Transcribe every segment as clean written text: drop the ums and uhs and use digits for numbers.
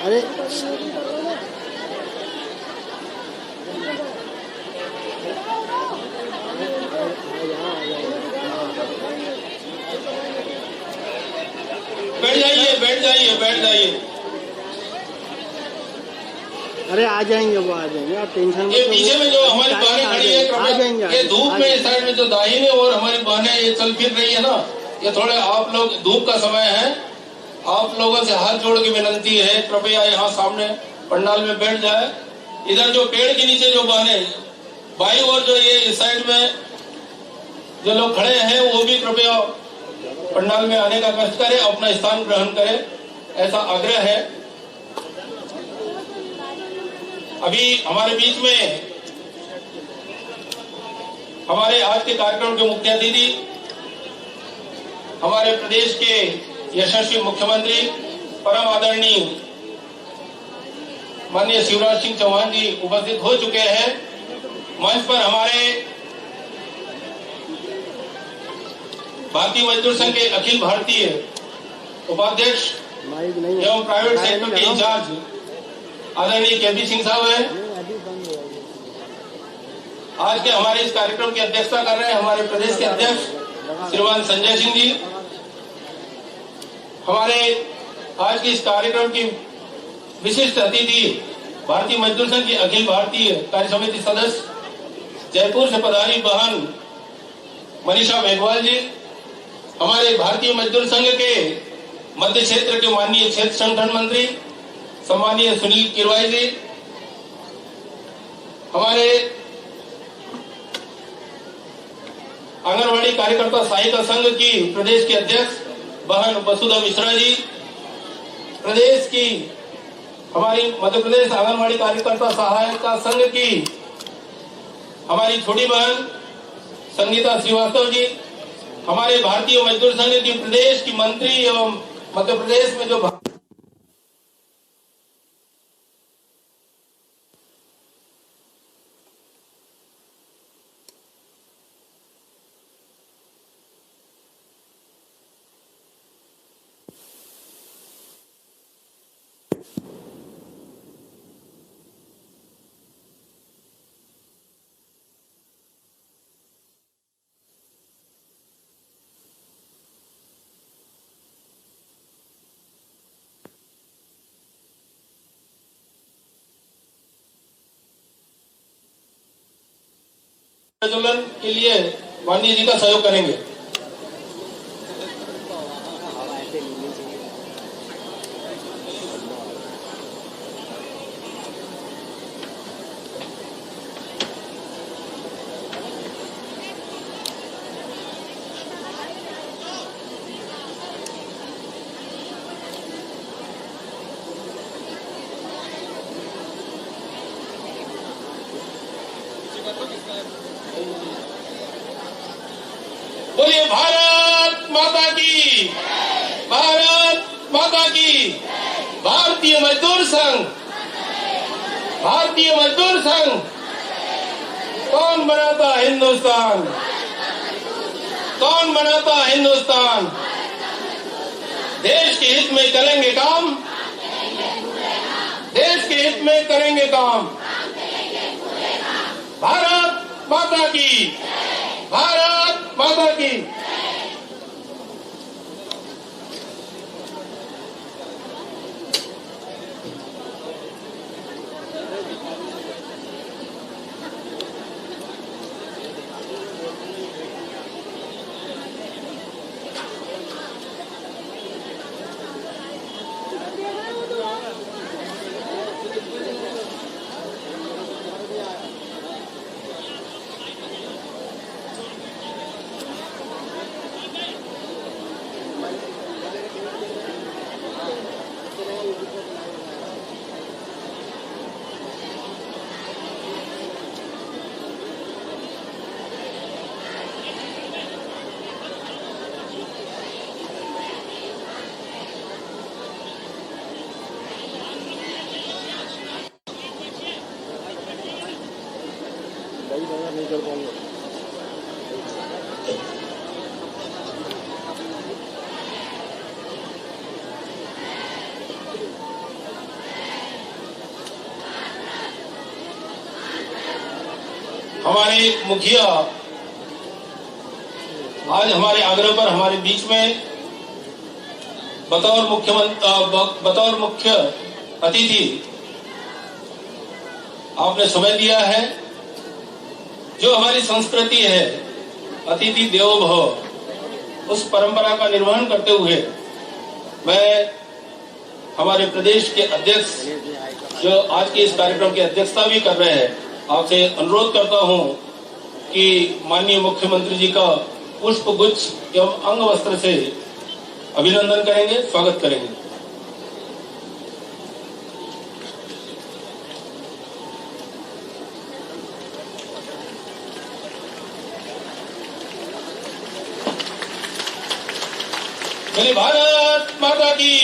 अरे बैठ जाइए, बैठ जाइए, बैठ जाइए। अरे आ जाएंगे, वो आ जाएंगे, आप टेंशन ये पीछे में जो हमारी बहनें खड़ी है, आ जाएंगे। ये धूप में इस साइड में जो दाहिने और हमारी बहनें ये चल फिर रही है ना, ये थोड़े आप लोग, धूप का समय है, आप लोगों से हाथ जोड़ के विनती है, कृपया यहाँ सामने पंडाल में बैठ जाए। इधर जो पेड़ के नीचे जो बहने बाई और जो ये इस साइड में जो लोग खड़े हैं, वो भी कृपया पंडाल में आने का कष्ट करें, अपना स्थान ग्रहण करें, ऐसा आग्रह है। अभी हमारे बीच में हमारे आज के कार्यक्रम के मुख्य अतिथि हमारे प्रदेश के यशस्वी मुख्यमंत्री परम आदरणीय माननीय शिवराज सिंह चौहान जी उपस्थित हो चुके हैं। मंच पर हमारे भारतीय मजदूर संघ के अखिल भारतीय उपाध्यक्ष एवं प्राइवेट सेक्टर के इंचार्ज आदरणीय केपी सिंह साहब है। आज के हमारे इस कार्यक्रम की अध्यक्षता कर रहे हैं हमारे प्रदेश के अध्यक्ष श्रीमान संजय सिंह जी। हमारे आज के इस कार्यक्रम की विशिष्ट अतिथि भारतीय मजदूर संघ की अखिल भारतीय कार्य समिति सदस्य जयपुर से पधारी बहन मनीषा मेघवाल जी। हमारे भारतीय मजदूर संघ के मध्य क्षेत्र के माननीय क्षेत्र संगठन मंत्री सम्मानीय सुनील किरवाई जी। हमारे आंगनवाड़ी कार्यकर्ता सहायता संघ की प्रदेश के अध्यक्ष बहन वसुधा मिश्रा जी। प्रदेश की हमारी मध्य प्रदेश आंगनवाड़ी कार्यकर्ता सहायता संघ की हमारी छोटी बहन संगीता श्रीवास्तव जी। हमारे भारतीय मजदूर संघ की प्रदेश की मंत्री एवं मध्य प्रदेश में जो प्रज्वलन के लिए माननीय जी का सहयोग करेंगे। बोलिए भारत माता की, भारत माता की। भारतीय मजदूर संघ, भारतीय मजदूर संघ। कौन बनाता हिंदुस्तान, कौन बनाता हिंदुस्तान। देश के हित में करेंगे काम, देश के हित में करेंगे काम। भारत माता की, भारत माता की। नहीं कर पाऊंगा। हमारे मुखिया आज हमारे आग्रह पर हमारे बीच में बतौर मुख्य अतिथि आपने समय दिया है। जो हमारी संस्कृति है अतिथि देवो भव, उस परंपरा का निर्वहन करते हुए मैं हमारे प्रदेश के अध्यक्ष जो आज के इस कार्यक्रम की अध्यक्षता भी कर रहे हैं, आपसे अनुरोध करता हूं कि माननीय मुख्यमंत्री जी का पुष्प गुच्छ एवं अंग वस्त्र से अभिनंदन करेंगे, स्वागत करेंगे। बोले भारत माता की।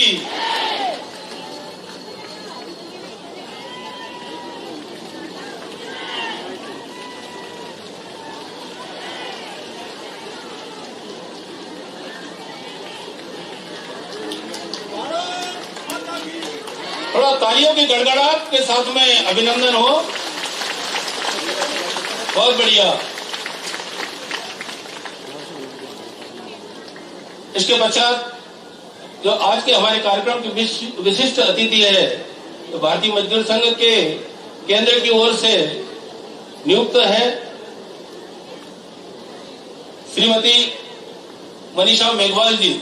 थोड़ा तालियों की गड़गड़ाहट के साथ में अभिनंदन हो। बहुत बढ़िया। इसके पश्चात जो आज के हमारे कार्यक्रम के विशिष्ट अतिथि है, तो भारतीय मजदूर संघ के केंद्र की ओर से नियुक्त है श्रीमती मनीषा मेघवाल जी।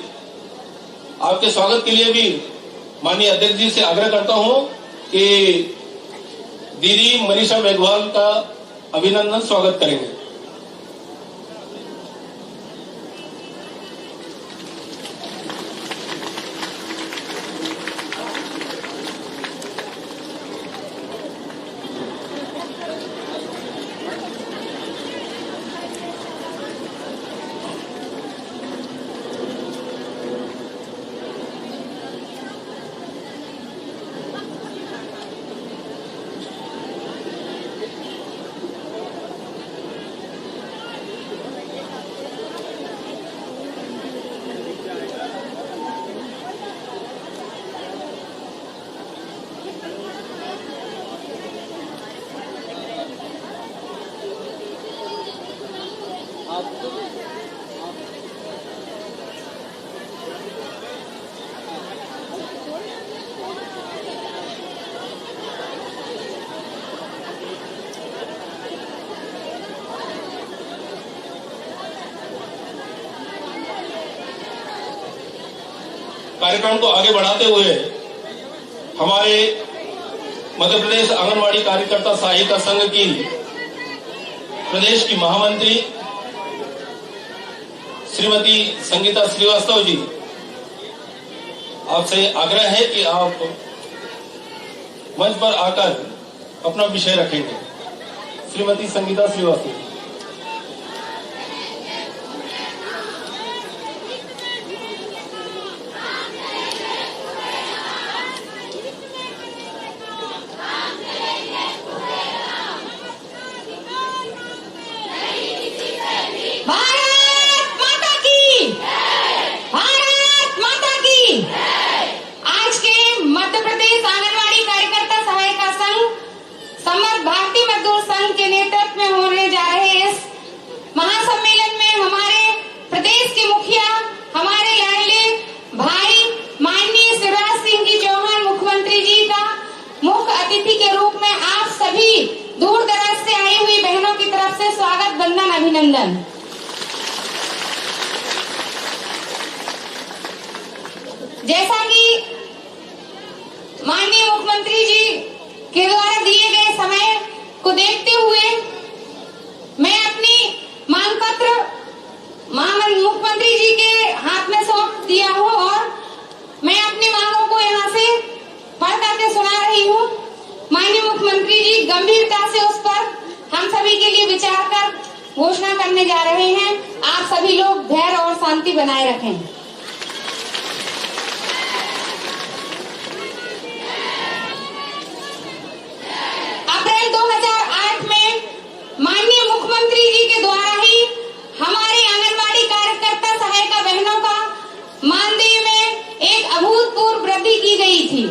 आपके स्वागत के लिए भी माननीय अध्यक्ष जी से आग्रह करता हूं कि दीदी मनीषा मेघवाल का अभिनंदन स्वागत करेंगे। कार्यक्रम को आगे बढ़ाते हुए हमारे मध्य प्रदेश आंगनवाड़ी कार्यकर्ता सहायिका संघ की प्रदेश की महामंत्री श्रीमती संगीता श्रीवास्तव जी, आपसे आग्रह है कि आप मंच पर आकर अपना विषय रखेंगे। श्रीमती संगीता श्रीवास्तव। अभिनंदन। जैसा कि माननीय मुख्यमंत्री जी के द्वारा दिए गए समय को देखते हुए मैं अपनी मांग पत्र मुख्यमंत्री जी के हाथ में सौंप दिया हूं और मैं अपनी मांगों को यहाँ से पढ़ करके सुना रही हूँ। माननीय मुख्यमंत्री जी गंभीरता से उस पर हम सभी के लिए विचार कर घोषणा करने जा रहे हैं। आप सभी लोग धैर्य और शांति बनाए रखें। अप्रैल 2008 में माननीय मुख्यमंत्री जी के द्वारा ही हमारी आंगनवाड़ी कार्यकर्ता सहायिका बहनों का मानदेय में एक अभूतपूर्व वृद्धि की गई थी।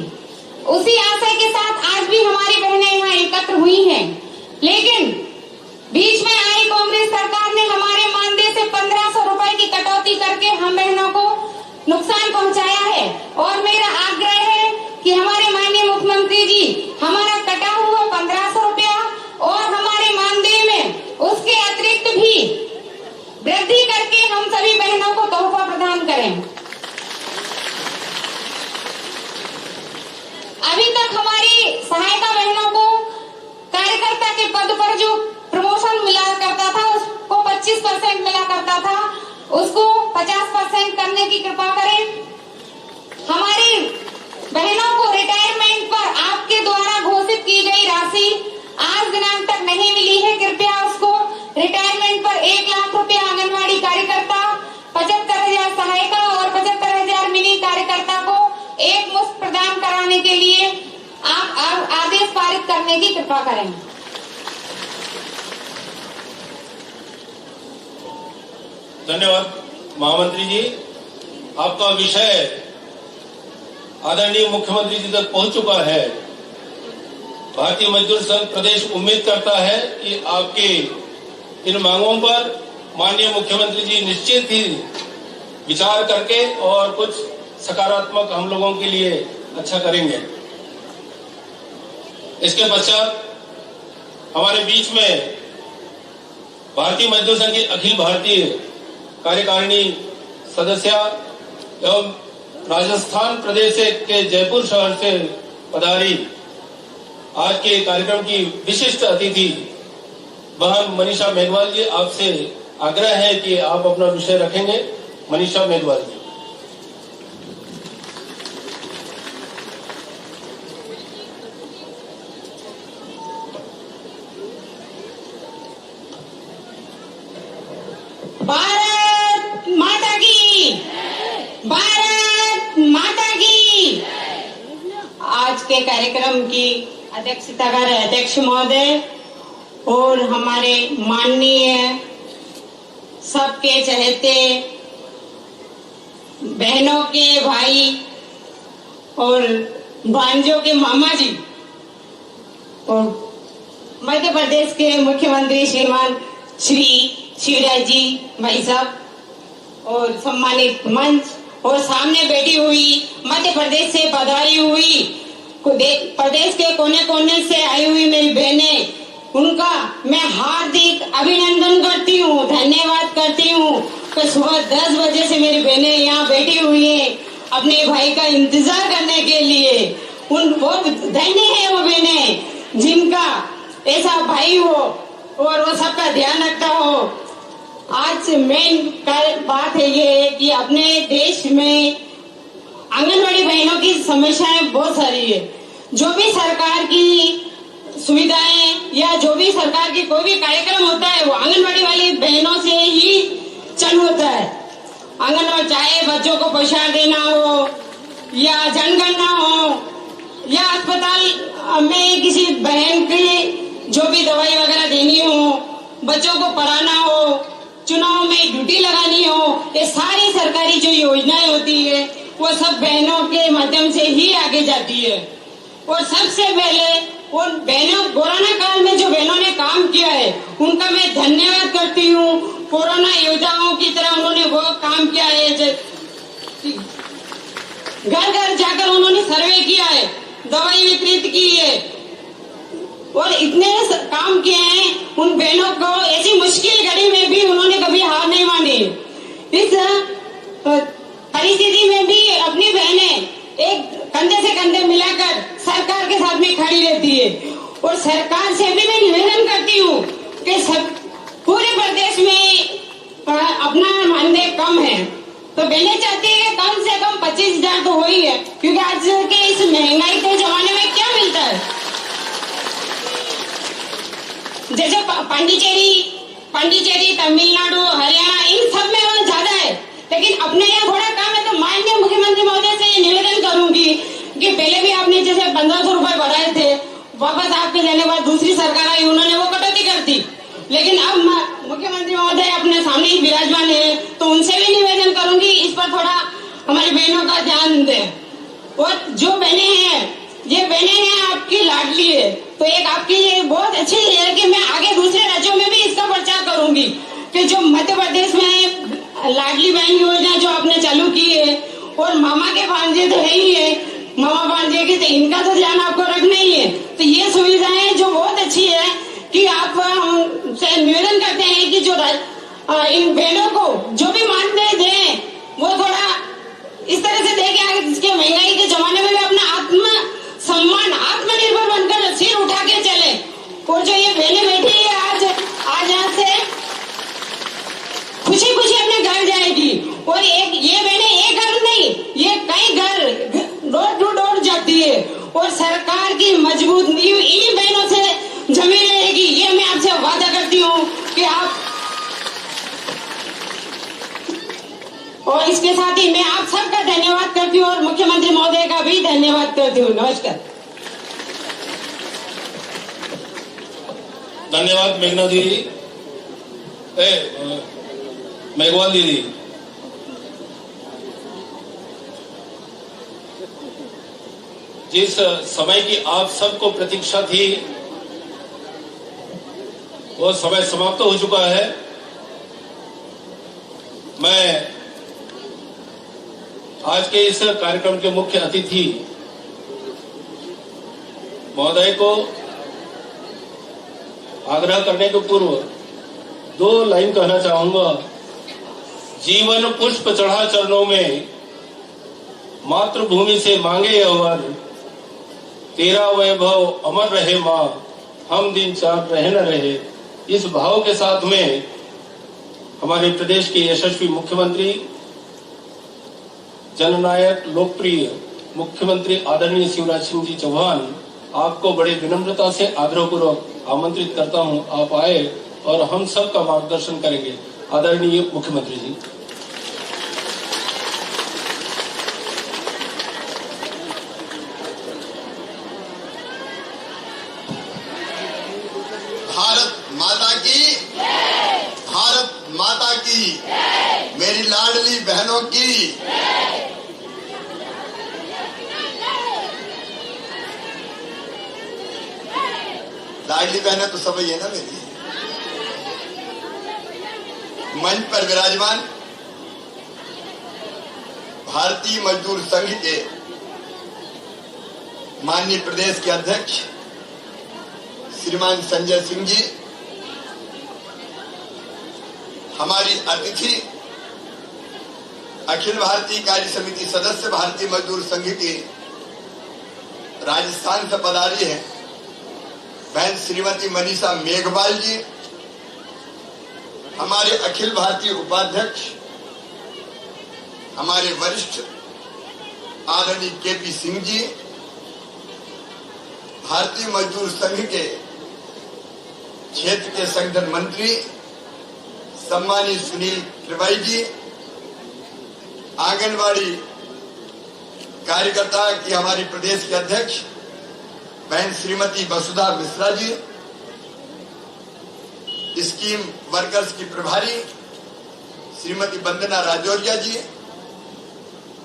उसी आशय के साथ आज भी हमारी बहनें यहाँ एकत्र हुई हैं, लेकिन बीच में नुकसान पहुंचाया है। और मेरा आग्रह है कि हमारे माननीय मुख्यमंत्री जी हमारा कटा हुआ 1500 रुपया और हमारे मानदेय में उसके अतिरिक्त भी वृद्धि करके हम सभी बहनों को तोहफा प्रदान करें। अभी तक हमारी सहायता बहनों को कार्यकर्ता के पद पर जो प्रमोशन मिला करता था उसको 25% मिला करता था, उसको 50% करने की कृपा करें। हमारी बहनों को रिटायरमेंट पर आपके द्वारा घोषित की गई राशि आज दिनांक तक नहीं मिली है, कृपया उसको रिटायरमेंट पर 1 लाख रुपया आंगनवाड़ी कार्यकर्ता, 75,000 सहायिका और 75,000 मिनी कार्यकर्ता को एक मुश्त प्रदान कराने के लिए आप आदेश पारित करने की कृपा करें। धन्यवाद महामंत्री जी। आपका विषय आदरणीय मुख्यमंत्री जी तक पहुंच चुका है। भारतीय मजदूर संघ प्रदेश उम्मीद करता है कि आपकी इन मांगों पर माननीय मुख्यमंत्री जी निश्चित ही विचार करके और कुछ सकारात्मक हम लोगों के लिए अच्छा करेंगे। इसके पश्चात हमारे बीच में भारतीय मजदूर संघ की अखिल भारतीय कार्यकारिणी सदस्य एवं राजस्थान प्रदेश के जयपुर शहर से पधारी आज के कार्यक्रम की विशिष्ट अतिथि बहन मनीषा मेघवाल जी, आपसे आग्रह है कि आप अपना विषय रखेंगे। मनीषा मेघवाल जी। भारत माता की, भारत माता की। आज के कार्यक्रम की अध्यक्षता कर रहे अध्यक्ष महोदय और हमारे माननीय सबके चहेते बहनों के भाई और भांजों के मामा जी और मध्य प्रदेश के मुख्यमंत्री श्रीमान श्री शिवराज जी भाई साहब और सम्मानित मंच और सामने बैठी हुई मध्य प्रदेश से पधारी हुई प्रदेश के कोने कोने से आई हुई मेरी बहनें, उनका मैं हार्दिक अभिनंदन करती हूँ, धन्यवाद करती हूँ कि सुबह 10 बजे से मेरी बहनें यहाँ बैठी हुई हैं अपने भाई का इंतजार करने के लिए। उन बहुत धन्य है वो बहनें जिनका ऐसा भाई हो और वो सबका ध्यान रखता हो। आज मेन बात है ये कि अपने देश में आंगनवाड़ी बहनों की समस्याएं बहुत सारी है। जो भी सरकार की सुविधाएं या जो भी सरकार की कोई भी कार्यक्रम होता है वो आंगनवाड़ी वाली बहनों से ही चालू होता है। आंगनवाड़ी चाहे बच्चों को पोषण देना हो या जनगणना हो या अस्पताल में किसी बहन की जो भी दवाई वगैरह देनी हो, बच्चों को पढ़ाना हो, चुनाव में ड्यूटी लगानी हो, ये सारी सरकारी जो योजनाएं होती है वो सब बहनों के माध्यम से ही आगे जाती है। और सबसे पहले उन बहनों कोरोना काल में जो बहनों ने काम किया है उनका मैं धन्यवाद करती हूँ। कोरोना योद्धाओं की तरह उन्होंने वो काम किया है, घर घर जाकर उन्होंने सर्वे किया है, दवाई वितरित की है और इतने काम किए हैं। उन बहनों को ऐसी मुश्किल घड़ी में भी उन्होंने कभी हार नहीं मानी। इस परिस्थिति में भी अपनी बहनें एक कंधे से कंधे मिलाकर सरकार के साथ में खड़ी रहती है। और सरकार से भी मैं निवेदन करती हूँ कि सब पूरे प्रदेश में अपना मानदेय कम है तो बहनें चाहती है कि कम से कम 25,000 तो हो ही है, क्योंकि आज के इस महंगाई के जमाने में क्या मिलता है। जैसे पांडिचेरी, तमिलनाडु, हरियाणा इन सब में वो ज्यादा है, लेकिन अपने यहाँ थोड़ा कम है। तो माननीय मुख्यमंत्री महोदय से निवेदन करूंगी कि पहले भी आपने जैसे 1500 रुपए बढ़ाए थे, वापस आपके जाने के बाद दूसरी सरकार आई उन्होंने वो कटौती कर दी, लेकिन अब मुख्यमंत्री महोदय अपने सामने ही विराजमान है तो उनसे भी निवेदन करूंगी इस पर थोड़ा हमारी बहनों का ध्यान दें। और जो बहनें हैं ये बहनें हैं आपकी लाडली है, तो एक आपकी ये बहुत अच्छी है कि मैं आगे दूसरे राज्यों में भी इसका प्रचार करूंगी कि जो मध्य प्रदेश में लाडली बहन योजना जो आपने चालू की है और मामा के भांजे तो है ही है, मामा भांजे की, तो इनका तो ध्यान आपको रखना ही है। तो ये सुविधाएं जो बहुत अच्छी है कि आप हमसे निवेदन करते हैं कि जो इन बहनों को जो भी मानदेय दें वो थोड़ा इस तरह से दें कि आगे जिसके महंगाई के जमाने में भी अपना आत्म सम्मान, आत्मनिर्भर बनकर सिर उठा के चले। और जो ये बहनें बैठी है आज यहाँ से खुशी खुशी अपने घर जाएगी। और एक ये बहनें एक घर नहीं, ये कई घर डोर टू डोर जाती है और सरकार की मजबूत नींव इन्हीं बहनों से जमी रहेगी। ये मैं आपसे वादा करती हूँ कि आप, और इसके साथ ही मैं आप सबका धन्यवाद करती हूँ और मुख्यमंत्री महोदय का भी धन्यवाद करती हूँ। नमस्कार। धन्यवाद मेघना दीदी, मेघवाल दीदी। जिस समय की आप सबको प्रतीक्षा थी वो समय समाप्त हो चुका है। मैं आज के इस कार्यक्रम के मुख्य अतिथि महोदय को आग्रह करने के पूर्व 2 लाइन कहना चाहूंगा। जीवन पुष्प चढ़ा चरणों में, मातृभूमि से मांगे यह वर, तेरा वैभव अमर रहे माँ, हम दिन चार रहे न रहे। इस भाव के साथ में हमारे प्रदेश के यशस्वी मुख्यमंत्री, जननायक, लोकप्रिय मुख्यमंत्री आदरणीय शिवराज सिंह जी चौहान, आपको बड़े विनम्रता से आग्रहपूर्वक आमंत्रित करता हूं, आप आए और हम सब का मार्गदर्शन करेंगे। आदरणीय मुख्यमंत्री जी। भारत माता की, भारत माता की, मेरी लाडली बहनों की। लाडली बहनें तो सब ही है ना मेरी। मंच पर विराजमान भारतीय मजदूर संघ के माननीय प्रदेश के अध्यक्ष श्रीमान संजय सिंह जी, हमारी अतिथि अखिल भारतीय कार्य समिति सदस्य भारतीय मजदूर संघ की राजस्थान से पधारी है बहन श्रीमती मनीषा मेघवाल जी, हमारे अखिल भारतीय उपाध्यक्ष, हमारे वरिष्ठ आदरणीय केपी सिंह जी, भारतीय मजदूर संघ के क्षेत्र के संगठन मंत्री सम्मानीय सुनील त्रिपाठी जी, आंगनवाड़ी कार्यकर्ता की हमारी प्रदेश के अध्यक्ष बहन श्रीमती वसुधा मिश्रा जी, स्कीम वर्कर्स की प्रभारी श्रीमती वंदना राजौरिया जी,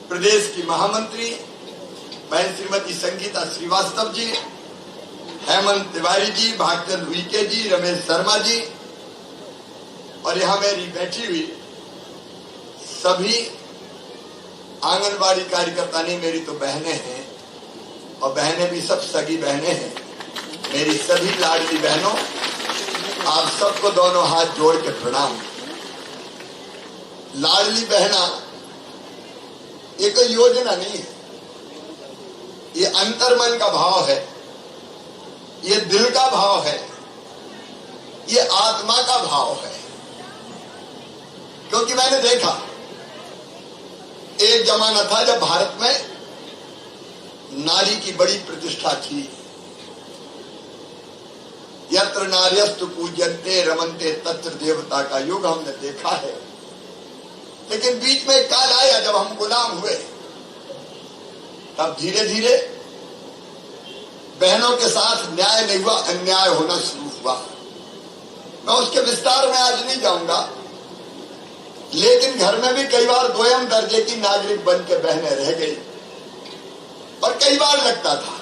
प्रदेश की महामंत्री बहन श्रीमती संगीता श्रीवास्तव जी, हेमंत तिवारी जी, भागचंद उइके जी, रमेश शर्मा जी, और यहाँ मेरी बैठी हुई सभी आंगनबाड़ी कार्यकर्ता नहीं, मेरी तो बहनें हैं और बहनें भी सब सगी बहनें हैं। मेरी सभी लाडली बहनों, आप सबको दोनों हाथ जोड़ के प्रणाम। लाडली बहना ये कोई योजना नहीं है, ये अंतर्मन का भाव है, ये दिल का भाव है, ये आत्मा का भाव है। क्योंकि मैंने देखा एक जमाना था जब भारत में नारी की बड़ी प्रतिष्ठा थी। यत्र नार्यस्तु पूज्यन्ते रमन्ते तत्र देवता का युग हमने देखा है। लेकिन बीच में एक काल आया जब हम गुलाम हुए, तब धीरे धीरे बहनों के साथ न्याय नहीं हुआ, अन्याय होना शुरू हुआ। मैं उसके विस्तार में आज नहीं जाऊंगा, लेकिन घर में भी कई बार दोयम दर्जे की नागरिक बन के बहनें रह गई और कई बार लगता था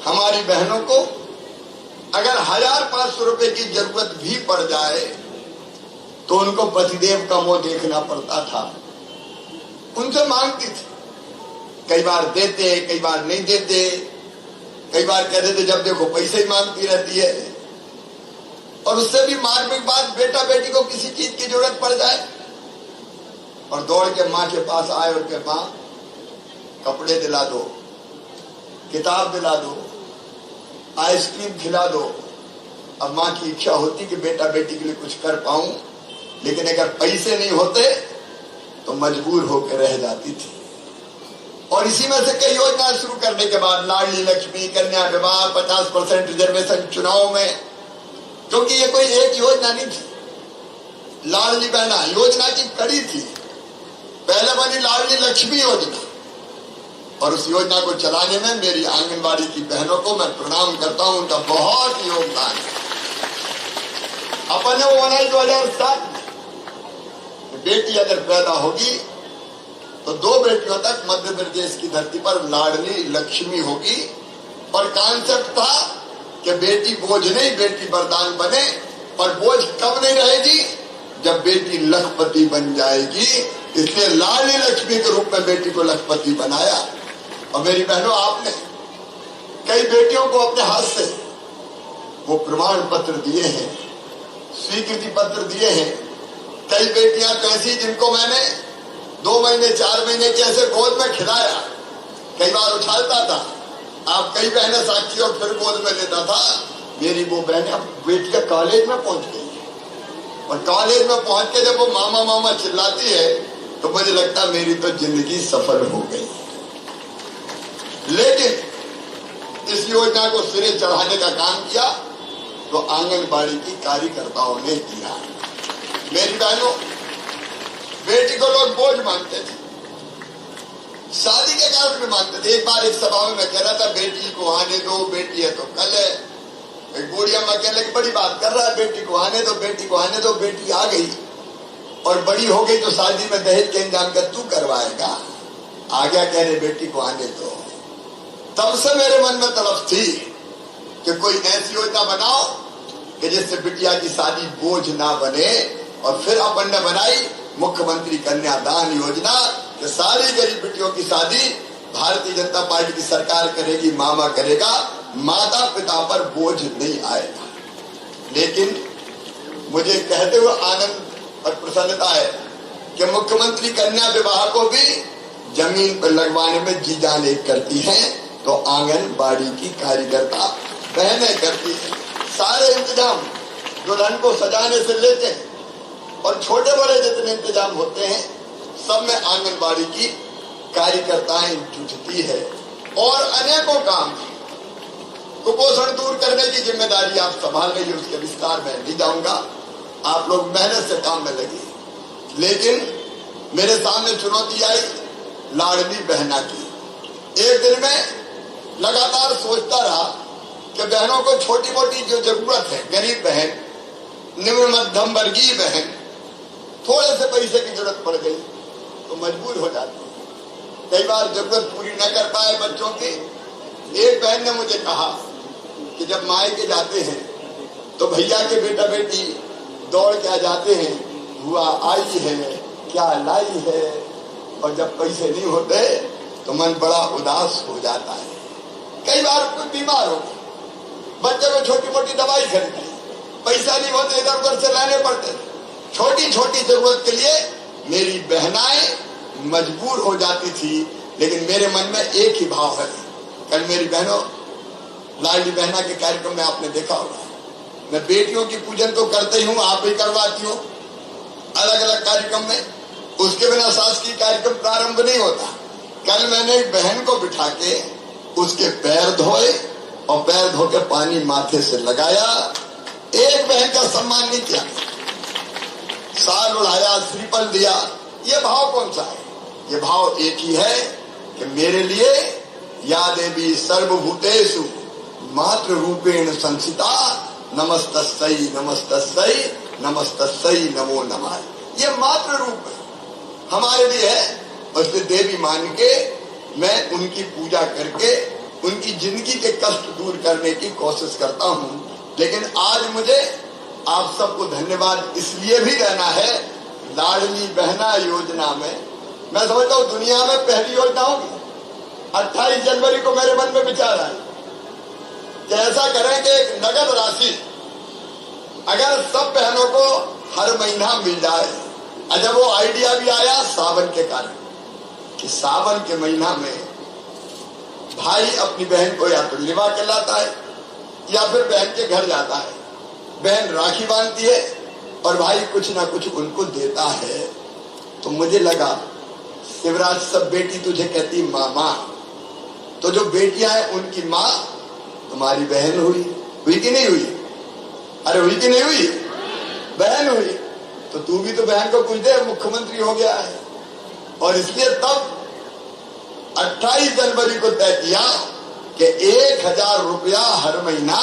हमारी बहनों को अगर 1500 रुपए की जरूरत भी पड़ जाए तो उनको पतिदेव का मुंह देखना पड़ता था। उनसे मांगती थी। कई बार देते, कई बार नहीं देते, कई बार कह देते जब देखो पैसे ही मांगती रहती है। और उससे भी मार्मिक बात, बेटा बेटी को किसी चीज की जरूरत पड़ जाए और दौड़ के माँ के पास आए और के माँ कपड़े दिला दो, किताब दिला दो, आइसक्रीम खिला दो। अब माँ की इच्छा होती कि बेटा बेटी के लिए कुछ कर पाऊं, लेकिन अगर पैसे नहीं होते तो मजबूर होकर रह जाती थी। और इसी में से कई योजना शुरू करने के बाद लाडली लक्ष्मी, कन्या विवाह, 50% रिजर्वेशन चुनाव में, क्योंकि ये कोई एक योजना नहीं थी। लाडली बहना योजना की कड़ी थी। पहले बनी लाडली लक्ष्मी योजना, और उस योजना को चलाने में मेरी आंगनबाड़ी की बहनों को मैं प्रणाम करता हूं, उनका बहुत योगदान है। अपन ने वो बनाई 2007 में, बेटी अगर पैदा होगी तो 2 बेटियों तक मध्य प्रदेश की धरती पर लाडली लक्ष्मी होगी। और कॉन्सेप्ट था कि बेटी बोझ नहीं, बेटी वरदान बने। और बोझ कब नहीं रहेगी? जब बेटी लखपति बन जाएगी। इसलिए लाडली लक्ष्मी के रूप में बेटी को लखपति बनाया। और मेरी बहनों, आपने कई बेटियों को अपने हाथ से वो प्रमाण पत्र दिए हैं, स्वीकृति पत्र दिए हैं। कई बेटियां तो ऐसी जिनको मैंने 2 महीने 4 महीने के ऐसे गोद में खिलाया, कई बार उछालता था। आप कई बहनें साक्षी और फिर गोद में लेता था। मेरी वो बहनें अब बेटियां कॉलेज में पहुंच गई, और कॉलेज में पहुंच के जब वो मामा मामा चिल्लाती है तो मुझे लगता मेरी तो जिंदगी सफल हो गई। लेकिन इस योजना को सिरे चढ़ाने का काम किया तो आंगनबाड़ी की कार्यकर्ताओं ने किया। मेरी बहनों, बेटी को लोग बोझ मानते थे, शादी के कारण भी मानते थे। एक बार एक सभा में मैं कह रहा था बेटी को आने दो, बेटी है तो कल है। एक बूढ़ी अम्मा कहने लगी बड़ी बात कर रहा है, बेटी को आने दो, बेटी को आने दो। बेटी आ गई और बड़ी हो गई तो शादी में दहेज के इंतजाम कर तू करवाएगा। आ गया, कह रहे बेटी को आने दो। तब से मेरे मन में तड़प थी कि कोई ऐसी योजना बनाओ कि जिससे बिटिया की शादी बोझ ना बने। और फिर अपन ने बनाई मुख्यमंत्री कन्यादान योजना कि सारी गरीब बिटियों की शादी भारतीय जनता पार्टी की सरकार करेगी, मामा करेगा, माता पिता पर बोझ नहीं आएगा। लेकिन मुझे कहते हुए आनंद और प्रसन्नता है कि मुख्यमंत्री कन्या विवाह को भी जमीन पर लगवाने में जी जान एक करती हैं, तो आंगनबाड़ी की कार्यकर्ता बहनें करती हैं। सारे इंतजाम दुल्हन को सजाने से लेते हैं और छोटे बड़े जितने इंतजाम होते हैं सब में आंगनबाड़ी की कार्यकर्ताएं जुटती है। और अनेकों काम, कुपोषण दूर करने की जिम्मेदारी आप संभाल रही है, उसके विस्तार में नहीं जाऊंगा। आप लोग मेहनत से काम में लगे। लेकिन मेरे सामने चुनौती आई लाडली बहना की। एक दिन में लगातार सोचता रहा कि बहनों को छोटी मोटी जो जरूरत है, गरीब बहन, निम्न मध्यम वर्गीय बहन, थोड़े से पैसे की जरूरत पड़ गई तो मजबूर हो जाती है। कई बार जरूरत पूरी न कर पाए बच्चों की। एक बहन ने मुझे कहा कि जब मायके जाते हैं तो भैया के बेटा बेटी दौड़ के आ जाते हैं, हुआ आई है, क्या लाई है। और जब पैसे नहीं होते तो मन बड़ा उदास हो जाता है। कई बार कोई बीमार हो, बच्चे को छोटी मोटी दवाई खरीदनी, पैसा नहीं होते, इधर उधर से लाने पड़ते। छोटी छोटी जरूरत के लिए मेरी बहनाएं मजबूर हो जाती थी। लेकिन मेरे मन में एक ही भाव है। कल मेरी बहनों लाडली बहना के कार्यक्रम में आपने देखा होगा, मैं बेटियों की पूजन तो करते ही हूँ, आप भी करवाती हो अलग अलग कार्यक्रम में। उसके बिना शासकीय कार्यक्रम प्रारंभ नहीं होता। कल मैंने एक बहन को बिठा के उसके पैर धोए और पैर धो के पानी माथे से लगाया। एक बहन का सम्मान नहीं किया, साल उड़ाया, श्रीफल दिया। ये भाव कौन सा है? ये भाव एक ही है कि मेरे लिए या देवी सर्वभूतेषु मातृ रूपेण संसिता, नमस्तस्यै नमस्तस्यै नमस्तस्यै नमो नमः। ये मातृ रूप हमारे लिए है। और इसलिए देवी मान के मैं उनकी पूजा करके उनकी जिंदगी के कष्ट दूर करने की कोशिश करता हूँ। लेकिन आज मुझे आप सबको धन्यवाद इसलिए भी देना है, लाडली बहना योजना में मैं समझता हूं दुनिया में पहली योजना होगी। 28 जनवरी को मेरे मन में विचार आया कि ऐसा करें कि एक नगद राशि अगर सब बहनों को हर महीना मिल जाए। अच्छा, वो आइडिया भी आया सावन के कारण कि सावन के महीना में भाई अपनी बहन को या तो लिवा के लाता है या फिर बहन के घर जाता है, बहन राखी बांधती है और भाई कुछ ना कुछ उनको देता है। तो मुझे लगा शिवराज सब बेटी तुझे कहती मामा, तो जो बेटियां हैं उनकी माँ तुम्हारी बहन हुई कि नहीं हुई? अरे हुई कि नहीं हुई? बहन हुई। तो तू भी तो बहन को कुछ दे, मुख्यमंत्री हो गया है। और इसलिए तब 28 जनवरी को तय किया कि 1000 रुपया हर महीना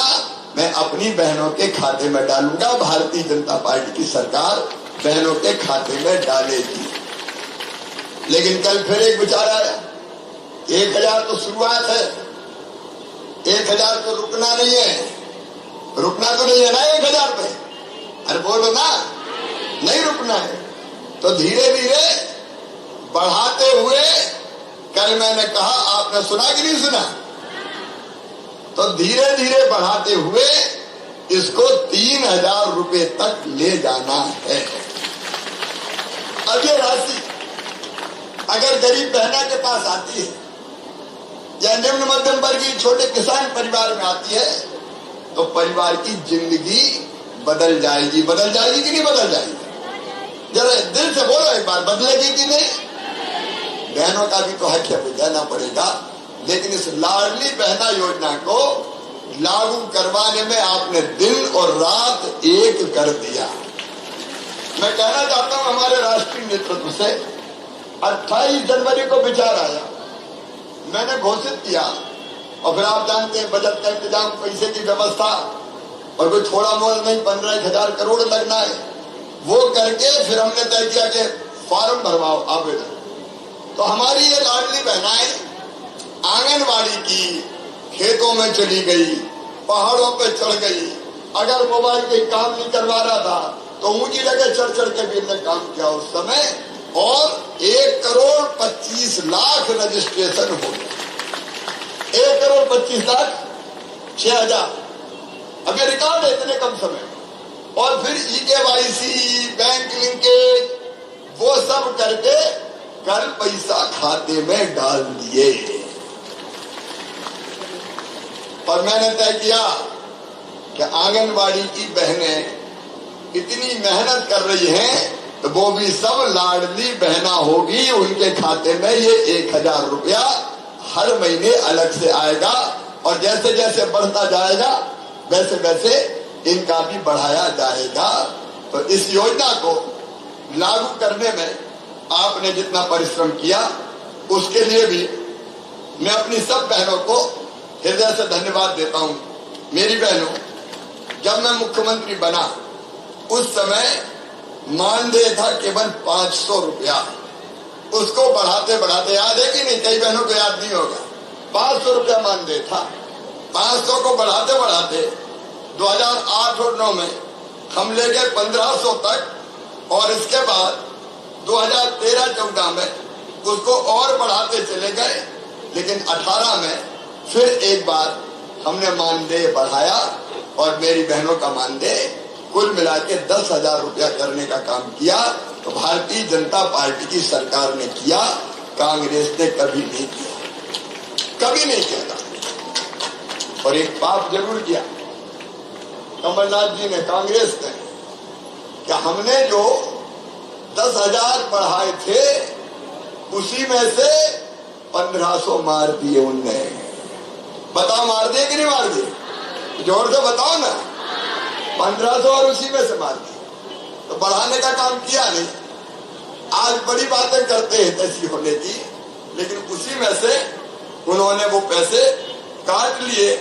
मैं अपनी बहनों के खाते में डालूंगा। भारतीय जनता पार्टी की सरकार बहनों के खाते में डालेगी। लेकिन कल फिर एक विचार आया, 1000 तो शुरुआत है, 1000 तो रुकना नहीं है, रुकना तो नहीं है ना 1000 पे। अरे बोलो ना, नहीं रुकना है। तो धीरे धीरे बढ़ाते हुए, कल मैंने कहा, आपने सुना कि नहीं सुना? तो धीरे धीरे बढ़ाते हुए इसको 3000 रुपए तक ले जाना है। अब ये राशि अगर गरीब बहना के पास आती है या निम्न मध्यम वर्गीय छोटे किसान परिवार में आती है तो परिवार की जिंदगी बदल जाएगी। बदल जाएगी कि नहीं बदल जाएगी? जरा दिल से बोलो एक बार, बदलेगी कि नहीं? बहनों का भी तो हक है, देना पड़ेगा। लेकिन इस लाडली बहना योजना को लागू करवाने में आपने दिन और रात एक कर दिया। मैं कहना चाहता हूं हमारे राष्ट्रीय नेतृत्व से 28 जनवरी को विचार आया, मैंने घोषित किया और फिर आप जानते हैं बजट का इंतजाम, पैसे की व्यवस्था, और कोई थोड़ा मोल नहीं, 15,000 करोड़ लगना है। वो करके फिर हमने तय किया कि फॉर्म भरवाओ, आवेदन। तो हमारी ये लाडली बहनाएं आंगनवाड़ी की खेतों में चली गई, पहाड़ों पे चढ़ गई। अगर मोबाइल के काम नहीं करवा रहा था तो ऊंची जगह चढ़ चढ़ के भी इन्हें काम किया उस समय, और 1,25,00,000 रजिस्ट्रेशन हो गया। 1,25,06,000 अब ये रिकॉर्ड है इतने कम समय में। और फिर EKYC, बैंक लिंकेज, वो सब करके कल पैसा खाते में डाल दिए। और मैंने तय किया कि आंगनवाड़ी की बहनें इतनी मेहनत कर रही हैं तो वो भी सब लाडली बहना होगी, उनके खाते में ये 1000 रुपया हर महीने अलग से आएगा। और जैसे जैसे बढ़ता जाएगा वैसे वैसे इनका भी बढ़ाया जाएगा। तो इस योजना को लागू करने में आपने जितना परिश्रम किया उसके लिए भी मैं अपनी सब बहनों को हृदय से धन्यवाद देता हूं। मेरी बहनों, जब मैं मुख्यमंत्री बना उस समय मानदेय था केवल 500 रुपया। उसको बढ़ाते बढ़ाते, याद है कि नहीं? कई बहनों को याद नहीं होगा, 500 रुपया मानदेय था। 500 को बढ़ाते बढ़ाते 2008 और 9 में हम ले गए 1500 तक, और इसके बाद 2013-14 में उसको और बढ़ाते चले गए। लेकिन 18 में फिर एक बार हमने मानदेय बढ़ाया और मेरी बहनों का मानदेय कुल मिला के 10,000 रुपया करने का काम किया। तो भारतीय जनता पार्टी की सरकार ने किया, कांग्रेस ने कभी नहीं किया, कभी नहीं किया। और एक पाप जरूर किया कमलनाथ जी ने, कांग्रेस ने, क्या हमने जो 10,000 बढ़ाए थे उसी में से 1500 मार दिए उनने। बताओ मार दिए कि नहीं मार दिए? जोर से बताओ ना। 1500 और उसी में से मार दिए। तो बढ़ाने का काम किया नहीं। आज बड़ी बातें करते हैं ऐसी होने की, लेकिन उसी में से उन्होंने वो पैसे काट लिए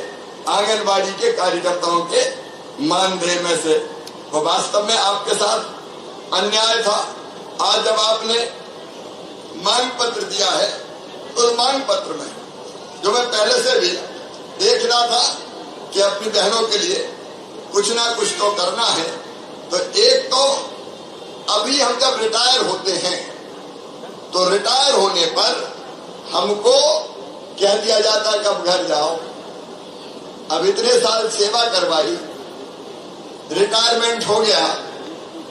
आंगनबाड़ी के कार्यकर्ताओं के मानदेय में से। वो वास्तव में आपके साथ अन्याय था। आज जब आपने मांग पत्र दिया है तो मांग पत्र में जो मैं पहले से भी देख रहा था कि अपनी बहनों के लिए कुछ ना कुछ तो करना है, तो एक तो अभी हम जब रिटायर होते हैं तो रिटायर होने पर हमको कह दिया जाता है कि अब घर जाओ। अब इतने साल सेवा करवाई, रिटायरमेंट हो गया,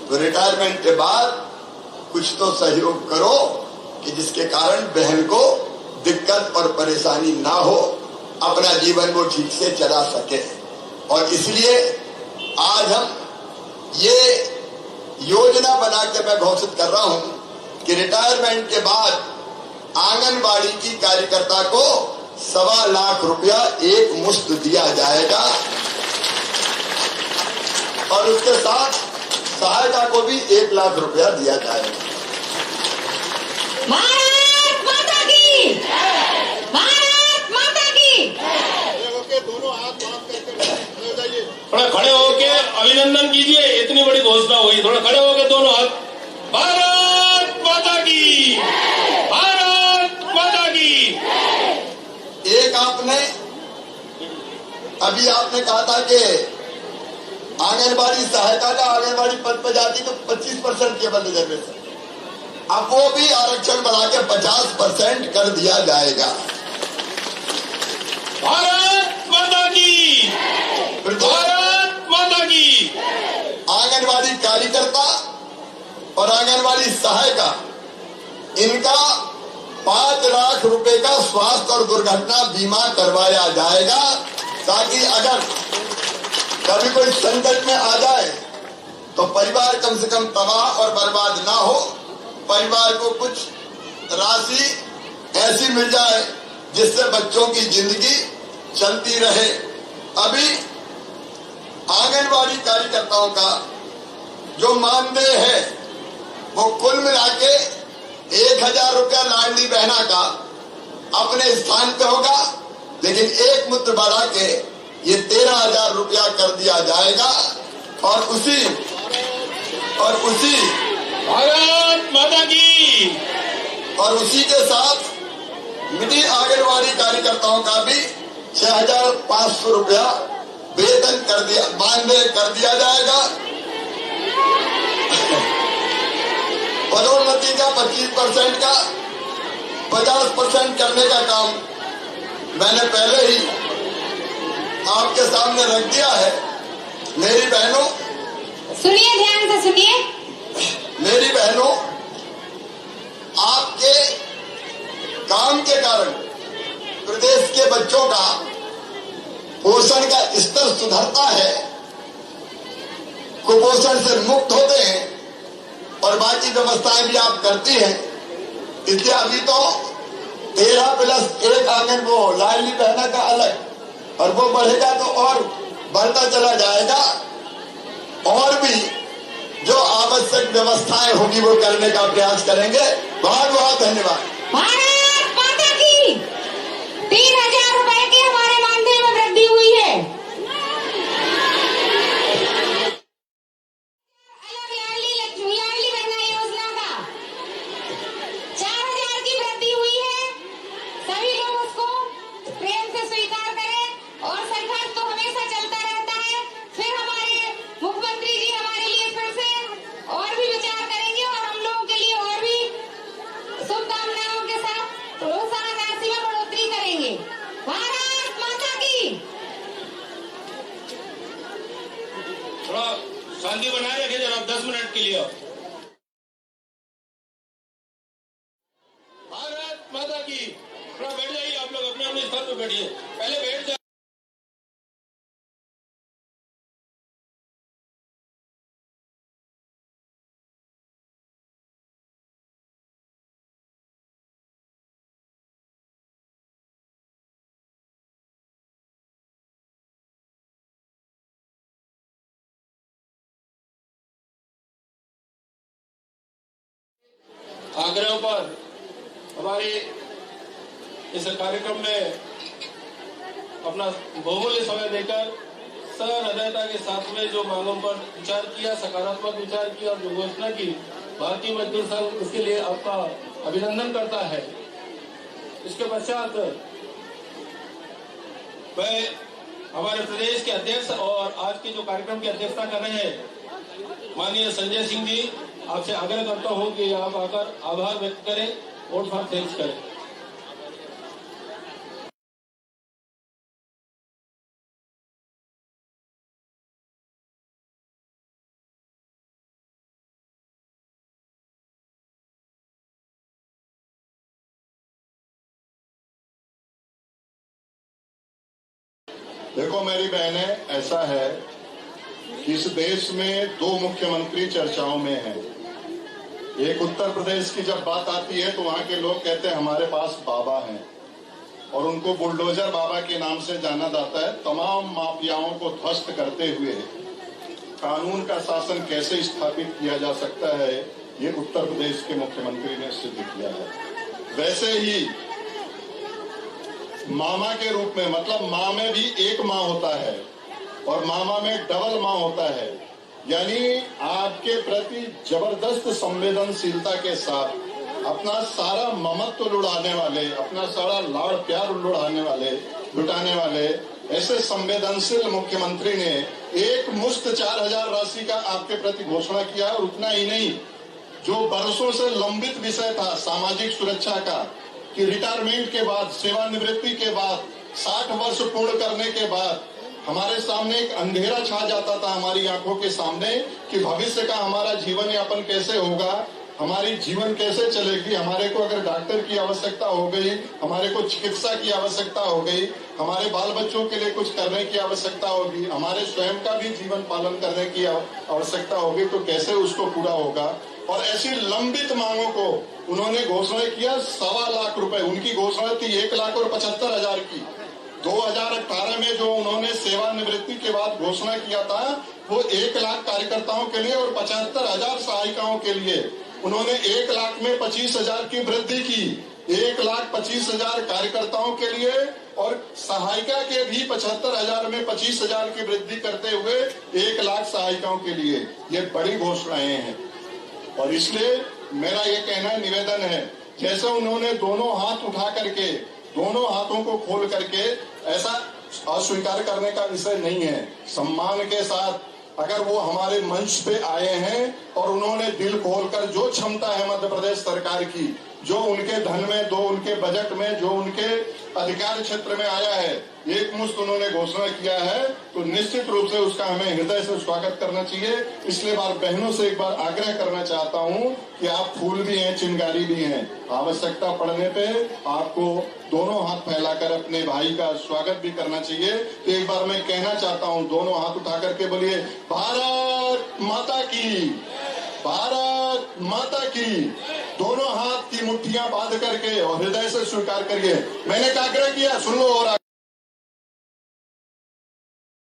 तो रिटायरमेंट के बाद कुछ तो सहयोग करो कि जिसके कारण बहन को दिक्कत और परेशानी ना हो, अपना जीवन वो ठीक से चला सके। और इसलिए आज हम ये योजना बना के मैं घोषित कर रहा हूं कि रिटायरमेंट के बाद आंगनबाड़ी की कार्यकर्ता को 1.25 लाख रुपया एक मुश्त दिया जाएगा और उसके साथ सहायता को भी 1 लाख रुपया दिया जाएगा। भारत माता की, भारत माता की। दोनों हाथ बांध करके जाइए। थोड़ा खड़े होके अभिनंदन कीजिए, इतनी बड़ी घोषणा हुई। थोड़ा खड़े होके दोनों हाथ। भारत माता की, भारत माता की। एक आपने अभी आपने कहा था कि आंगनबाड़ी सहायता का आंगनबाड़ी पद पर जाती तो 25% केवल रिजर्वेशन, अब वो भी आरक्षण बढ़ा के 50% कर दिया जाएगा। भारत माता की, भारत माता की। आंगनबाड़ी कार्यकर्ता और आंगनबाड़ी सहायिका, इनका 5 लाख रुपए का स्वास्थ्य और दुर्घटना बीमा करवाया जाएगा, ताकि अगर कभी कोई संकट में आ जाए तो परिवार कम से कम तबाह और बर्बाद ना हो, परिवार को कुछ राशि ऐसी मिल जाए जिससे बच्चों की जिंदगी चलती रहे। अभी आंगनबाड़ी कार्यकर्ताओं का जो मानदेय है वो कुल मिला के 1000 रुपया लाडली बहना का अपने स्थान पे होगा, लेकिन एक मुद्र बढ़ा के ये 13,000 रुपया कर दिया जाएगा और उसी भारत माता की। और उसी के साथ मिडिल आंगनबाड़ी कार्यकर्ताओं का भी 6,500 रुपया वेतन कर दिया, मानदेय कर दिया जाएगा। पदोन्नति का 25% का 50% करने का काम मैंने पहले ही आपके सामने रख दिया है। मेरी बहनों, सुनिए, ध्यान से सुनिए। मेरी बहनों, आपके काम के कारण प्रदेश के बच्चों का पोषण का स्तर सुधरता है, कुपोषण से मुक्त होते हैं और बाकी व्यवस्थाएं भी आप करती हैं। इसलिए अभी तो 13+1 आंगन वो लाडली बहना का अलग, और वो बढ़ेगा तो और बढ़ता चला जाएगा। और भी जो आवश्यक व्यवस्थाएं होगी वो करने का प्रयास करेंगे। बहुत बहुत धन्यवाद। भारत माता की। 3,000 रुपए की हमारे मानदेय में वृद्धि हुई है। अलग लाडली बहना योजना का 4,000 की वृद्धि हुई है। सभी लोग उसको प्रेम से स्वीकार करें और सरकार तो हमेशा चलता रहता है। फिर हमारे मुख्यमंत्री जी हमारे लिए फिर से और भी विचार करेंगे और हम लोगों के लिए और भी शुभकामनाओं के साथ प्रोत्साहन राशि में बढ़ोतरी करेंगे। भारत माता की। थोड़ा शांति बनाए रखिए जरा 10 मिनट के लिए। भारत माता की। थोड़ा बैठ जाइए, आप लोग अपने अपने स्थान पर बैठिए, पहले बैठ जाइए। आग्रह पर हमारे इस कार्यक्रम में अपना बहुमूल्य समय देकर सहृदयता के साथ में जो मांगों पर विचार किया, सकारात्मक विचार किया और जो घोषणा की, भारतीय मजदूर संघ इसके लिए आपका अभिनंदन करता है। इसके पश्चात मैं हमारे प्रदेश के अध्यक्ष और आज के जो कार्यक्रम की अध्यक्षता कर रहे हैं माननीय संजय सिंह जी, आपसे आग्रह करता हूं कि आप आकर आभार व्यक्त करें वोट फॉर चेंज करें। देखो मेरी बहनें, ऐसा है कि इस देश में दो मुख्यमंत्री चर्चाओं में हैं। एक उत्तर प्रदेश की जब बात आती है तो वहां के लोग कहते हैं हमारे पास बाबा हैं, और उनको बुलडोजर बाबा के नाम से जाना जाता है। तमाम माफियाओं को ध्वस्त करते हुए कानून का शासन कैसे स्थापित किया जा सकता है, ये उत्तर प्रदेश के मुख्यमंत्री ने सिद्ध किया है। वैसे ही मामा के रूप में, मतलब माँ में भी एक माँ होता है और मामा में डबल माँ होता है, यानी आपके प्रति जबरदस्त संवेदनशीलता के साथ अपना सारा ममत्व लुटाने वाले, अपना सारा लाड़ प्यार लुटाने वाले ऐसे संवेदनशील मुख्यमंत्री ने एक मुश्त 4,000 राशि का आपके प्रति घोषणा किया। और उतना ही नहीं, जो बरसों से लंबित विषय था सामाजिक सुरक्षा का, कि रिटायरमेंट के बाद, सेवानिवृत्ति के बाद, 60 वर्ष पूर्ण करने के बाद हमारे सामने एक अंधेरा छा जाता था, हमारी आंखों के सामने, कि भविष्य का हमारा जीवन यापन कैसे होगा, हमारी जीवन कैसे चलेगी। हमारे को अगर डॉक्टर की आवश्यकता हो गई, हमारे को चिकित्सा की आवश्यकता हो गई, हमारे बाल बच्चों के लिए कुछ करने की आवश्यकता होगी, हमारे स्वयं का भी जीवन पालन करने की आवश्यकता होगी, तो कैसे उसको पूरा होगा। और ऐसी लंबित मांगों को उन्होंने घोषणा किया 1.25 लाख रुपए। उनकी घोषणा थी 1,75,000 की। 2018 में जो उन्होंने सेवानिवृत्ति के बाद घोषणा किया था, वो 1 लाख कार्यकर्ताओं के लिए और 75,000 सहायिकाओं के लिए उन्होंने 1 लाख में 25,000 की वृद्धि की। 1,25,000 कार्यकर्ताओं के लिए और सहायिका के भी 75,000 में 25,000 की वृद्धि करते हुए 1 लाख सहायिकाओं के लिए। ये बड़ी घोषणाएं हैं और इसलिए मेरा ये कहना निवेदन है, जैसे उन्होंने दोनों हाथ उठा करके, दोनों हाथों को खोल करके, ऐसा अस्वीकार करने का विषय नहीं है। सम्मान के साथ अगर वो हमारे मंच पे आए हैं और उन्होंने दिल खोलकर, जो क्षमता है मध्य प्रदेश सरकार की, जो उनके धन में, जो उनके बजट में, जो उनके अधिकार क्षेत्र में आया है, एक मुश्त उन्होंने घोषणा किया है, तो निश्चित रूप से उसका हमें हृदय से स्वागत करना चाहिए। इसलिए बहनों से एक बार आग्रह करना चाहता हूं कि आप फूल भी हैं, चिंगारी भी हैं, आवश्यकता पड़ने पे आपको दोनों हाथ फैलाकर अपने भाई का स्वागत भी करना चाहिए। तो एक बार मैं कहना चाहता हूं, दोनों हाथ उठा करके बोलिए, भारत माता की, भारत माता की। दोनों हाथ की मुट्ठियां बांध करके और हृदय से स्वीकार करिए। मैंने आग्रह किया, सुन लो। और